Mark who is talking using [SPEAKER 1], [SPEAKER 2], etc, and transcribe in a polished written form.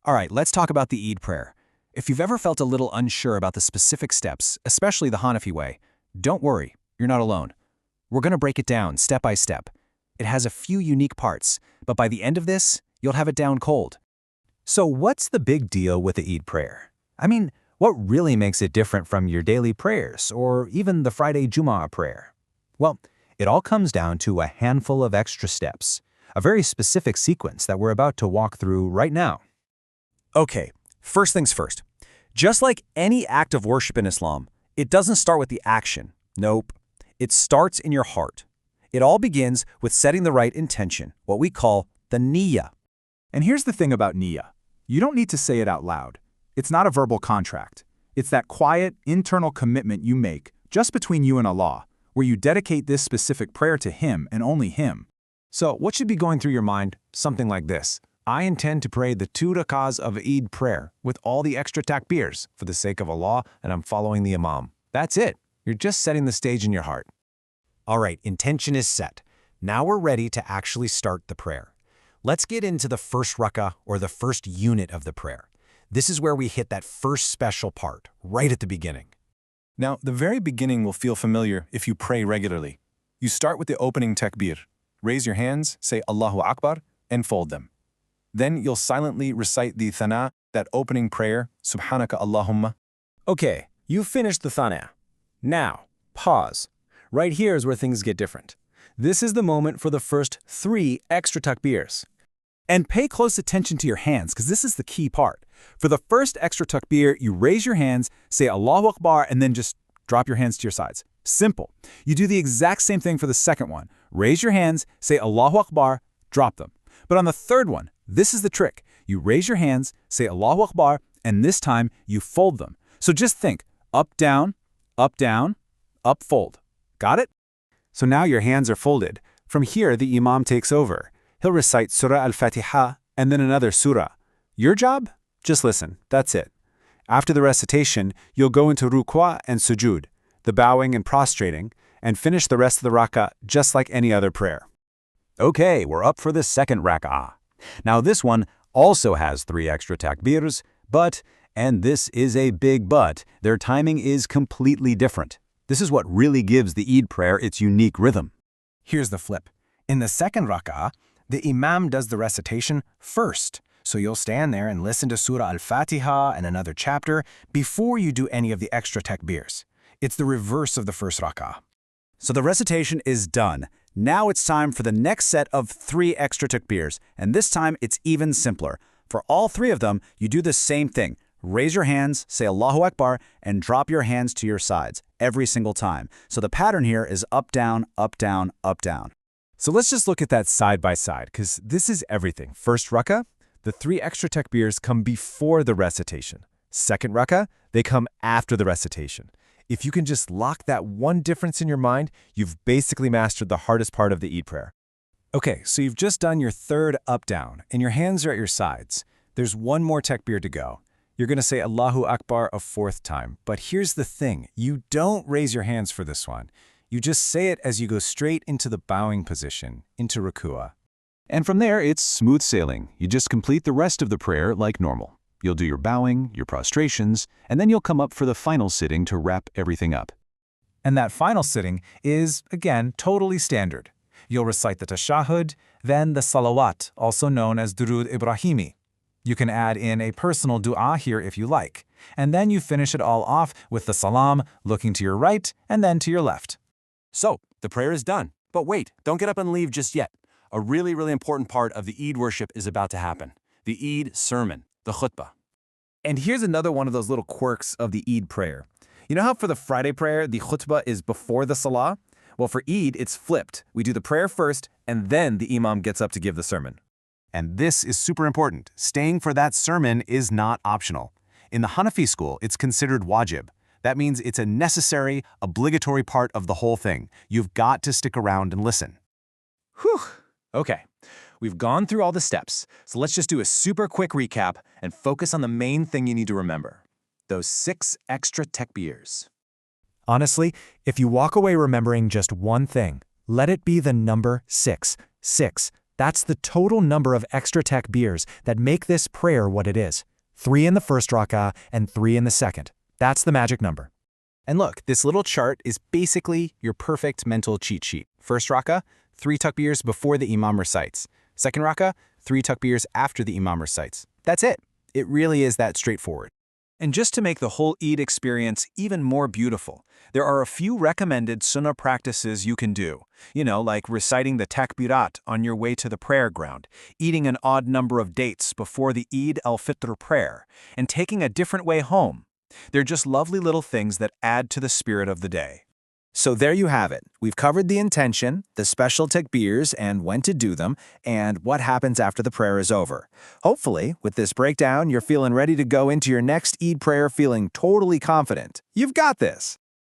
[SPEAKER 1] All right, let's talk about the Eid prayer. If you've ever felt a little unsure about the specific steps, especially the Hanafi way, don't worry, you're not alone. We're going to break it down step by step. It has a few unique parts, but by the end of this, you'll have it down cold.
[SPEAKER 2] So what's the big deal with the Eid prayer? I mean, what really makes it different from your daily prayers or even the Friday Jumu'ah prayer? Well, it all comes down to a handful of extra steps, a very specific sequence that we're about to walk through right now.
[SPEAKER 3] Okay, first things first. Just like any act of worship in Islam, it doesn't start with the action. Nope. It starts in your heart. It all begins with setting the right intention, what we call the niyyah.
[SPEAKER 4] And here's the thing about niyyah. You don't need to say it out loud. It's not a verbal contract. It's that quiet, internal commitment you make just between you and Allah, where you dedicate this specific prayer to Him and only Him.
[SPEAKER 2] So what should be going through your mind? Something like this. I intend to pray the 2 rakahs of Eid prayer with all the extra takbirs for the sake of Allah, and I'm following the Imam. That's it. You're just setting the stage in your heart.
[SPEAKER 3] All right, intention is set. Now we're ready to actually start the prayer. Let's get into the first rakah, or the first unit of the prayer. This is where we hit that first special part, right at the beginning.
[SPEAKER 5] Now, the very beginning will feel familiar if you pray regularly. You start with the opening takbir. Raise your hands, say Allahu Akbar, and fold them. Then you'll silently recite the thana, that opening prayer, Subhanaka Allahumma.
[SPEAKER 3] Okay, you've finished the thana. Now, pause. Right here is where things get different. This is the moment for the first 3 extra takbirs.
[SPEAKER 4] And pay close attention to your hands, because this is the key part. For the first extra takbir, you raise your hands, say Allahu Akbar, and then just drop your hands to your sides. Simple. You do the exact same thing for the second one. Raise your hands, say Allahu Akbar, drop them. But on the third one, this is the trick. You raise your hands, say Allahu Akbar, and this time you fold them. So just think, up, down, up, fold. Got it? So now your hands are folded. From here, the Imam takes over. He'll recite Surah Al-Fatiha and then another surah. Your job? Just listen. That's it. After the recitation, you'll go into ruku' and sujud, the bowing and prostrating, and finish the rest of the rak'ah just like any other prayer.
[SPEAKER 2] Okay, we're up for the second rak'ah. Now this one also has 3 extra takbirs, but, and this is a big but, their timing is completely different. This is what really gives the Eid prayer its unique rhythm.
[SPEAKER 1] Here's the flip. In the second rak'ah, the Imam does the recitation first, so you'll stand there and listen to Surah Al-Fatiha and another chapter before you do any of the extra takbirs. It's the reverse of the first rak'ah.
[SPEAKER 3] So the recitation is done. Now it's time for the next set of 3 extra takbirs, and this time it's even simpler. For all 3 of them, you do the same thing. Raise your hands, say Allahu Akbar, and drop your hands to your sides every single time. So the pattern here is up, down, up, down, up, down.
[SPEAKER 2] So let's just look at that side by side, because this is everything. First rak'ah, the 3 extra takbirs come before the recitation. Second rak'ah, they come after the recitation. If you can just lock that one difference in your mind, you've basically mastered the hardest part of the Eid prayer.
[SPEAKER 1] Okay, so you've just done your third up-down, and your hands are at your sides. There's one more takbir to go. You're going to say Allahu Akbar a 4th time, but here's the thing. You don't raise your hands for this one. You just say it as you go straight into the bowing position, into ruku'ah.
[SPEAKER 2] And from there, it's smooth sailing. You just complete the rest of the prayer like normal. You'll do your bowing, your prostrations, and then you'll come up for the final sitting to wrap everything up.
[SPEAKER 4] And that final sitting is, again, totally standard. You'll recite the tashahhud, then the salawat, also known as Durud Ibrahimi. You can add in a personal dua here if you like. And then you finish it all off with the salam, looking to your right and then to your left.
[SPEAKER 5] So, the prayer is done. But wait, don't get up and leave just yet. A really, really important part of the Eid worship is about to happen. The Eid sermon, the khutbah.
[SPEAKER 6] And here's another one of those little quirks of the Eid prayer. You know how for the Friday prayer, the khutbah is before the salah? Well, for Eid, it's flipped. We do the prayer first, and then the imam gets up to give the sermon.
[SPEAKER 2] And this is super important. Staying for that sermon is not optional. In the Hanafi school, it's considered wajib. That means it's a necessary, obligatory part of the whole thing. You've got to stick around and listen.
[SPEAKER 3] Whew. Okay, we've gone through all the steps, so let's just do a super quick recap and focus on the main thing you need to remember. Those 6 extra takbirs.
[SPEAKER 1] Honestly, if you walk away remembering just one thing, let it be the number 6. 6.
[SPEAKER 2] That's the total number of extra takbirs that make this prayer what it is. 3 in the first rak'ah and 3 in the second. That's the magic number.
[SPEAKER 7] And look, this little chart is basically your perfect mental cheat sheet. First rak'ah, 3 takbirs before the imam recites. Second rak'ah, 3 takbirs after the imam recites. That's it. It really is that straightforward.
[SPEAKER 1] And just to make the whole Eid experience even more beautiful, there are a few recommended sunnah practices you can do. Like reciting the takbirat on your way to the prayer ground, eating an odd number of dates before the Eid al-Fitr prayer, and taking a different way home. They're just lovely little things that add to the spirit of the day. So there you have it. We've covered the intention, the special takbirs and when to do them, and what happens after the prayer is over. Hopefully, with this breakdown, you're feeling ready to go into your next Eid prayer feeling totally confident. You've got this!